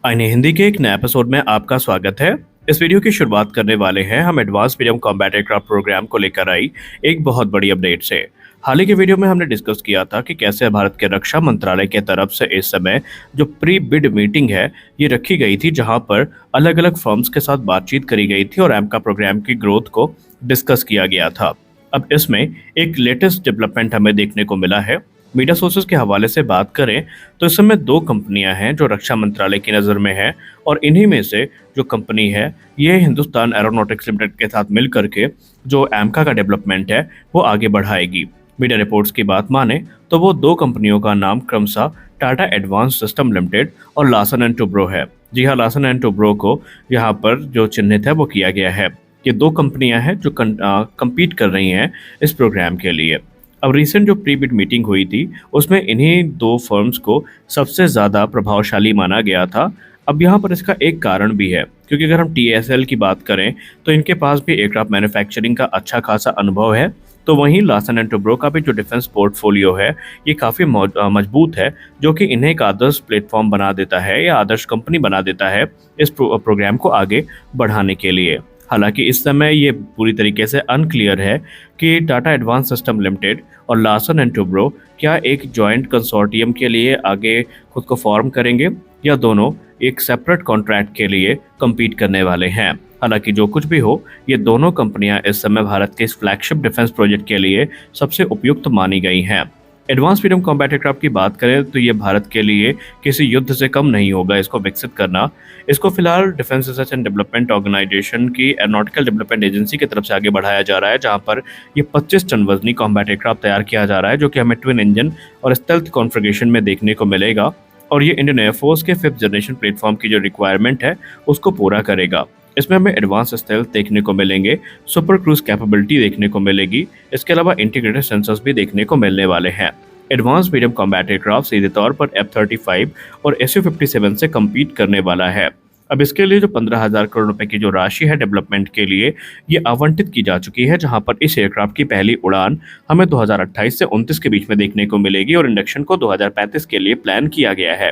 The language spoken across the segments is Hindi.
आईने हिंदी के एक नए एपिसोड में आपका स्वागत है। इस वीडियो की शुरुआत करने वाले हैं हम advance medium combat aircraft programme को लेकर आई एक बहुत बड़ी अपडेट से। हाल ही के वीडियो में हमने डिस्कस किया था कि कैसे भारत के रक्षा मंत्रालय के तरफ से इस समय जो प्री बिड मीटिंग है ये रखी गई थी, जहां पर अलग अलग फर्म्स के साथ बातचीत करी गई थी और एमका प्रोग्राम की ग्रोथ को डिस्कस किया गया था। अब इसमें एक लेटेस्ट डेवलपमेंट हमें देखने को मिला है। मीडिया सोर्सेज के हवाले से बात करें तो इस समय दो कंपनियां हैं जो रक्षा मंत्रालय की नज़र में है, और इन्हीं में से जो कंपनी है ये हिंदुस्तान एरोनॉटिक्स लिमिटेड के साथ मिल करके जो एमका का डेवलपमेंट है वो आगे बढ़ाएगी। मीडिया रिपोर्ट्स की बात माने तो वो दो कंपनियों का नाम क्रमशः टाटा एडवांस सिस्टम लिमिटेड और लार्सन एंड टुब्रो है। जी हाँ, लार्सन एंड टुब्रो को यहाँ पर जो चिन्हित है वो किया गया है। ये दो कंपनियां हैं जो compete कर रही हैं इस प्रोग्राम के लिए। अब रिसेंट जो प्री बिड मीटिंग हुई थी उसमें इन्हीं दो फर्म्स को सबसे ज़्यादा प्रभावशाली माना गया था। अब यहाँ पर इसका एक कारण भी है, क्योंकि अगर हम टीएसएल की बात करें तो इनके पास भी एयरक्राफ्ट मैन्युफैक्चरिंग का अच्छा खासा अनुभव है। तो वहीं लार्सन एंड टुब्रो का भी जो डिफेंस पोर्टफोलियो है ये काफ़ी मजबूत है, जो कि इन्हें एक आदर्श प्लेटफॉर्म बना देता है या आदर्श कंपनी बना देता है इस प्रोग्राम को आगे बढ़ाने के लिए। हालांकि इस समय ये पूरी तरीके से अनक्लियर है कि टाटा एडवांस सिस्टम लिमिटेड और लार्सन एंड टुब्रो क्या एक जॉइंट कंसोर्टियम के लिए आगे खुद को फॉर्म करेंगे या दोनों एक सेपरेट कॉन्ट्रैक्ट के लिए compete करने वाले हैं। हालांकि जो कुछ भी हो, ये दोनों कंपनियां इस समय भारत के इस फ्लैगशिप डिफेंस प्रोजेक्ट के लिए सबसे उपयुक्त मानी गई हैं। एडवांस मीडियम कॉम्बैट एयरक्राफ्ट की बात करें तो ये भारत के लिए किसी युद्ध से कम नहीं होगा इसको विकसित करना। इसको फिलहाल defence research and development organisation की एरोनॉटिकल डेवलपमेंट एजेंसी की तरफ से आगे बढ़ाया जा रहा है, जहां पर ये 25 टन वजनी कॉम्बैट एयरक्राफ्ट तैयार किया जा रहा है, जो कि हमें ट्विन इंजन और स्टेल्थ कॉन्फ़िगरेशन में देखने को मिलेगा। और ये इंडियन एयरफोर्स के 5th जनरेशन प्लेटफॉर्म की जो रिक्वायरमेंट है उसको पूरा करेगा। इसमें हमें एडवांस स्टेल्थ देखने को मिलेंगे, सुपर क्रूज कैपेबिलिटी देखने को मिलेगी, इसके अलावा इंटीग्रेटेड सेंसर्स भी देखने को मिलने वाले हैं। एडवांस मीडियम कॉम्बैट एयरक्राफ्ट सीधे तौर पर F-35 और Su-57 से compete करने वाला है। अब इसके लिए जो 15,000 करोड़ रुपए की जो राशि है डेवलपमेंट के लिए ये आवंटित की जा चुकी है, जहां पर इस एयरक्राफ्ट की पहली उड़ान हमें 2028 से 29 के बीच में देखने को मिलेगी और इंडक्शन को 2035 के लिए प्लान किया गया है।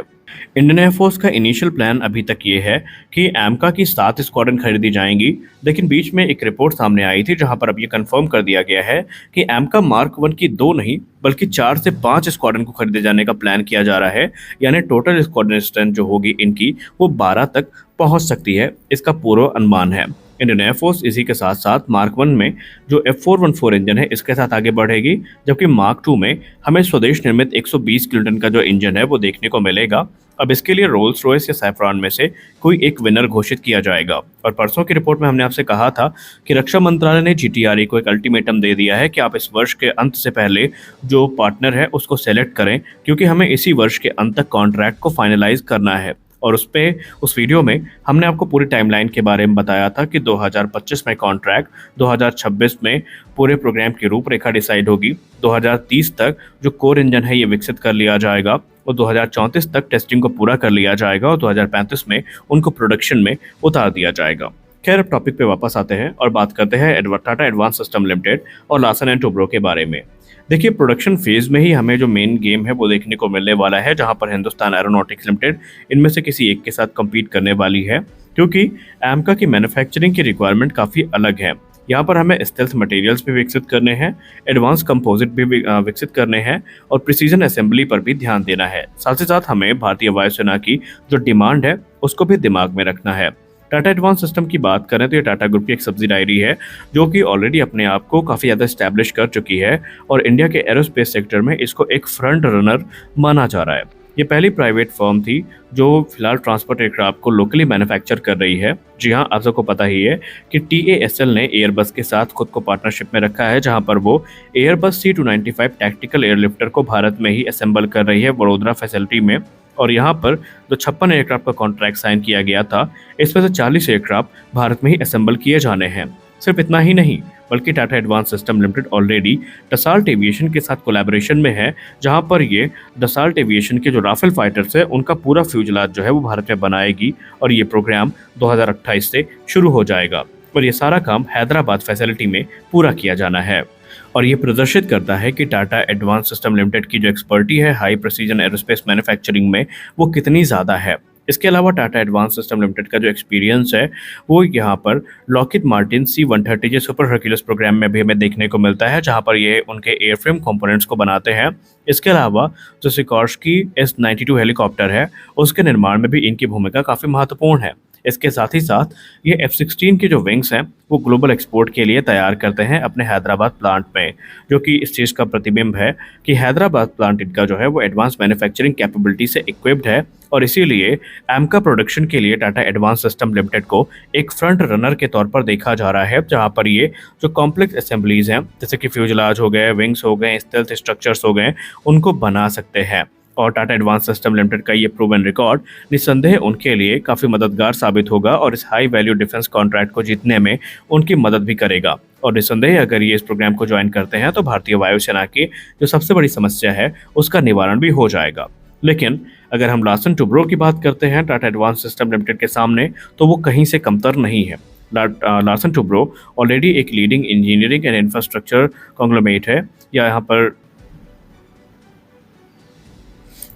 इंडियन एयरफोर्स का इनिशियल प्लान अभी तक ये है कि एमका की 7 स्क्वाड्रन खरीदी जाएंगी, लेकिन बीच में एक रिपोर्ट सामने आई थी जहां पर अब ये कंफर्म कर दिया गया है कि एमका मार्क 1 की 2 नहीं बल्कि 4 से 5 स्क्वाड्रन को खरीदे जाने का प्लान किया जा रहा है। यानी टोटल स्क्वाड्रन स्ट्रेंथ जो होगी इनकी वो 12 तक पहुंच सकती है, इसका पूर्व अनुमान है। इंडियन एयरफोर्स इसी के साथ साथ मार्क 1 में जो F414 इंजन है इसके साथ आगे बढ़ेगी, जबकि मार्क 2 में हमें स्वदेश निर्मित 120 किलोटन का जो इंजन है वो देखने को मिलेगा। अब इसके लिए रोल्स रॉयस या सैफरॉन में से कोई एक विनर घोषित किया जाएगा। और परसों की रिपोर्ट में हमने आपसे कहा था कि रक्षा मंत्रालय ने जीटीआरई को एक अल्टीमेटम दे दिया है कि आप इस वर्ष के अंत से पहले जो पार्टनर है उसको सेलेक्ट करें, क्योंकि हमें इसी वर्ष के अंत तक कॉन्ट्रैक्ट को फाइनलाइज करना है। और उस वीडियो में हमने आपको पूरी टाइमलाइन के बारे में बताया था कि 2025 में कॉन्ट्रैक्ट, 2026 में पूरे प्रोग्राम की रूपरेखा डिसाइड होगी, 2030 तक जो कोर इंजन है ये विकसित कर लिया जाएगा और 2034 तक टेस्टिंग को पूरा कर लिया जाएगा और 2035 में उनको प्रोडक्शन में उतार दिया जाएगा। खैर, अब टॉपिक पे वापस आते हैं और बात करते हैं टाटा एडवांस सिस्टम लिमिटेड और लार्सन एंड टुब्रो के बारे में। देखिए, प्रोडक्शन फेज में ही हमें जो मेन गेम है वो देखने को मिलने वाला है, जहां पर हिंदुस्तान एरोनॉटिक्स लिमिटेड इनमें से किसी एक के साथ compete करने वाली है, क्योंकि एमका की मैन्युफैक्चरिंग की रिक्वायरमेंट काफ़ी अलग है। यहाँ पर हमें स्टेल्थ मटेरियल्स भी विकसित करने हैं, एडवांस कंपोजिट भी विकसित करने हैं और प्रिसीजन असेंबली पर भी ध्यान देना है। साथ ही साथ हमें भारतीय वायुसेना की जो डिमांड है उसको भी दिमाग में रखना है। टाटा एडवांस सिस्टम की बात करें तो ये टाटा ग्रुप की एक सब्सिडायरी है जो कि ऑलरेडी अपने आप को काफ़ी ज़्यादा इस्टेब्लिश कर चुकी है और इंडिया के एरोस्पेस सेक्टर में इसको एक फ्रंट रनर माना जा रहा है। ये पहली प्राइवेट फर्म थी जो फिलहाल ट्रांसपोर्ट एयरक्राफ्ट को लोकली मैन्युफैक्चर कर रही है। जी हाँ, आप सबको पता ही है कि TASL ने एयरबस के साथ खुद को पार्टनरशिप में रखा है, जहां पर वो एयरबस C295 टैक्टिकल एयरलिफ्टर को भारत में ही असेंबल कर रही है वडोदरा फैसिलिटी में। और यहाँ पर जो 56 एयरक्राफ्ट का कॉन्ट्रैक्ट साइन किया गया था, इसमें से 40 एयरक्राफ्ट भारत में ही असेंबल किए जाने हैं। सिर्फ इतना ही नहीं, बल्कि Tata advance system limited already Dassault aviation के साथ कोलैबोरेशन में है, जहां पर ये डसाल्ट एविएशन के जो राफेल फाइटर्स है उनका पूरा फ्यूजलाज जो है वो भारत में बनाएगी और ये प्रोग्राम 2028 से शुरू हो जाएगा और ये सारा काम हैदराबाद फैसिलिटी में पूरा किया जाना है। और ये प्रदर्शित करता है कि टाटा एडवांस सिस्टम लिमिटेड की जो एक्सपर्टी है हाई प्रेसिजन एरोस्पेस मैन्युफैक्चरिंग में वो कितनी ज़्यादा है। इसके अलावा टाटा एडवांस सिस्टम लिमिटेड का जो एक्सपीरियंस है वो यहाँ पर Lockheed Martin C-130J super Hercules programme में भी हमें देखने को मिलता है, जहाँ पर ये उनके एयरफ्रेम कंपोनेंट्स को बनाते हैं। इसके अलावा जो सिकोर्स्की S-92 हेलीकॉप्टर है उसके निर्माण में भी इनकी भूमिका काफ़ी महत्वपूर्ण है। इसके साथ ही साथ ये F-16 के जो विंग्स हैं वो ग्लोबल एक्सपोर्ट के लिए तैयार करते हैं अपने हैदराबाद प्लांट में, जो कि इस चीज़ का प्रतिबिंब है कि हैदराबाद प्लांट इनका जो है वो एडवांस मैन्युफैक्चरिंग कैपेबिलिटी से इक्विप्ड है और इसीलिए एमका प्रोडक्शन के लिए टाटा एडवांस सिस्टम लिमिटेड को एक फ्रंट रनर के तौर पर देखा जा रहा है, जहां पर ये जो कॉम्प्लेक्स असेंबलीज हैं जैसे कि फ्यूजलाज हो गए, विंग्स हो गए, स्टेल्थ स्ट्रक्चर्स हो गए, उनको बना सकते हैं। और टाटा एडवांस सिस्टम लिमिटेड का ये प्रूवन रिकॉर्ड निस्संदेह उनके लिए काफ़ी मददगार साबित होगा और इस हाई वैल्यू डिफेंस कॉन्ट्रैक्ट को जीतने में उनकी मदद भी करेगा। और निस्संदेह अगर ये इस प्रोग्राम को ज्वाइन करते हैं तो भारतीय वायुसेना की जो सबसे बड़ी समस्या है उसका निवारण भी हो जाएगा। लेकिन अगर हम लार्सन टुब्रो की बात करते हैं टाटा एडवांस सिस्टम लिमिटेड के सामने, तो वो कहीं से कमतर नहीं है। लार्सन टुब्रो ऑलरेडी एक leading engineering and infrastructure conglomerate है, या यहाँ पर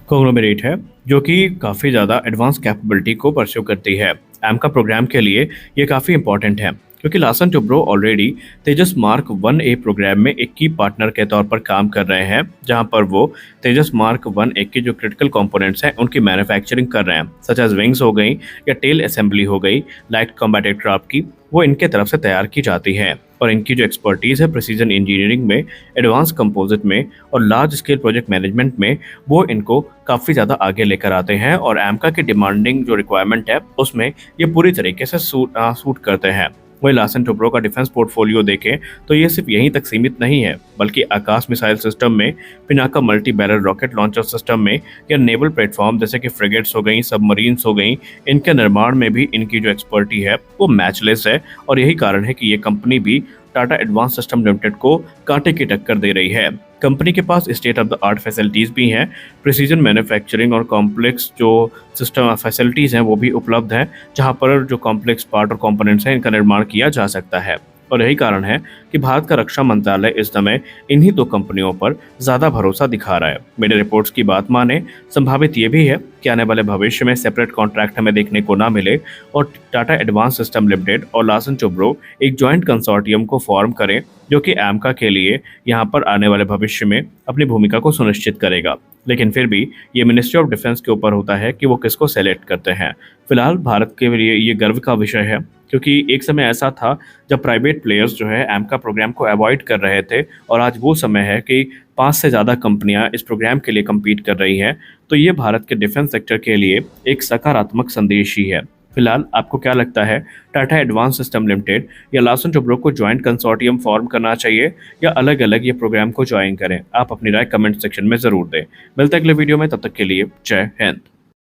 कॉन्ग्लोमेरेट है, जो कि काफ़ी ज़्यादा एडवांस कैपेबिलिटी को परस्यू करती है। एमका प्रोग्राम के लिए ये काफ़ी इंपॉर्टेंट है क्योंकि लार्सन टुब्रो ऑलरेडी तेजस मार्क 1A प्रोग्राम में एक की पार्टनर के तौर पर काम कर रहे हैं, जहां पर वो तेजस मार्क 1A के जो क्रिटिकल कंपोनेंट्स हैं उनकी मैन्युफैक्चरिंग कर रहे हैं, सच एज विंग्स हो गई या टेल असेंबली हो गई, लाइट कॉम्बैट एयरक्राफ्ट की, वो इनके तरफ से तैयार की जाती है। और इनकी जो एक्सपर्टीज़ है प्रिसीजन इंजीनियरिंग में, एडवांस कंपोजिट में और लार्ज स्केल प्रोजेक्ट मैनेजमेंट में, वो इनको काफ़ी ज़्यादा आगे लेकर आते हैं और एमका की डिमांडिंग जो रिक्वायरमेंट है उसमें ये पूरी तरीके से सूट करते हैं। वही लार्सन टुब्रो का डिफेंस पोर्टफोलियो देखें तो ये सिर्फ यहीं तक सीमित नहीं है, बल्कि आकाश मिसाइल सिस्टम में, Pinaka multi barrel rocket launcher system में या नेवल प्लेटफॉर्म जैसे कि फ्रिगेट्स हो गई, सबमरीन्स हो गई, इनके निर्माण में भी इनकी जो एक्सपर्टी है वो मैचलेस है। और यही कारण है कि ये कंपनी भी टाटा एडवांस सिस्टम लिमिटेड को कांटे की टक्कर दे रही है। कंपनी के पास state of the art facilities भी हैं, प्रिसीजन मैन्युफैक्चरिंग और कॉम्प्लेक्स जो सिस्टम फैसिलिटीज़ हैं वो भी उपलब्ध हैं, जहां पर जो कॉम्प्लेक्स पार्ट और कंपोनेंट्स हैं इनका निर्माण किया जा सकता है। और यही कारण है कि भारत का रक्षा मंत्रालय इस समय इन्हीं दो कंपनियों पर ज़्यादा भरोसा दिखा रहा है। मीडिया रिपोर्ट्स की बात माने, संभावित ये भी है कि आने वाले भविष्य में सेपरेट कॉन्ट्रैक्ट हमें देखने को ना मिले और टाटा एडवांस सिस्टम लिमिटेड और लार्सन टुब्रो एक जॉइंट कंसोर्टियम को फॉर्म करें, जो कि एमका के लिए यहाँ पर आने वाले भविष्य में अपनी भूमिका को सुनिश्चित करेगा। लेकिन फिर भी ये मिनिस्ट्री ऑफ डिफेंस के ऊपर होता है कि वो किसको सेलेक्ट करते हैं। फिलहाल भारत के लिए ये गर्व का विषय है, क्योंकि एक समय ऐसा था जब प्राइवेट प्लेयर्स जो है एमका प्रोग्राम को अवॉइड कर रहे थे और आज वो समय है कि 5 से ज़्यादा कंपनियां इस प्रोग्राम के लिए कम्पीट कर रही हैं। तो ये भारत के डिफेंस सेक्टर के लिए एक सकारात्मक संदेश ही है। फिलहाल आपको क्या लगता है, टाटा एडवांस सिस्टम लिमिटेड या लार्सन टुब्रो को ज्वाइंट कंसोर्टियम फॉर्म करना चाहिए या अलग अलग ये प्रोग्राम को ज्वाइन करें? आप अपनी राय कमेंट सेक्शन में ज़रूर दें। मिलते हैं अगले वीडियो में, तब तक के लिए जय हिंद।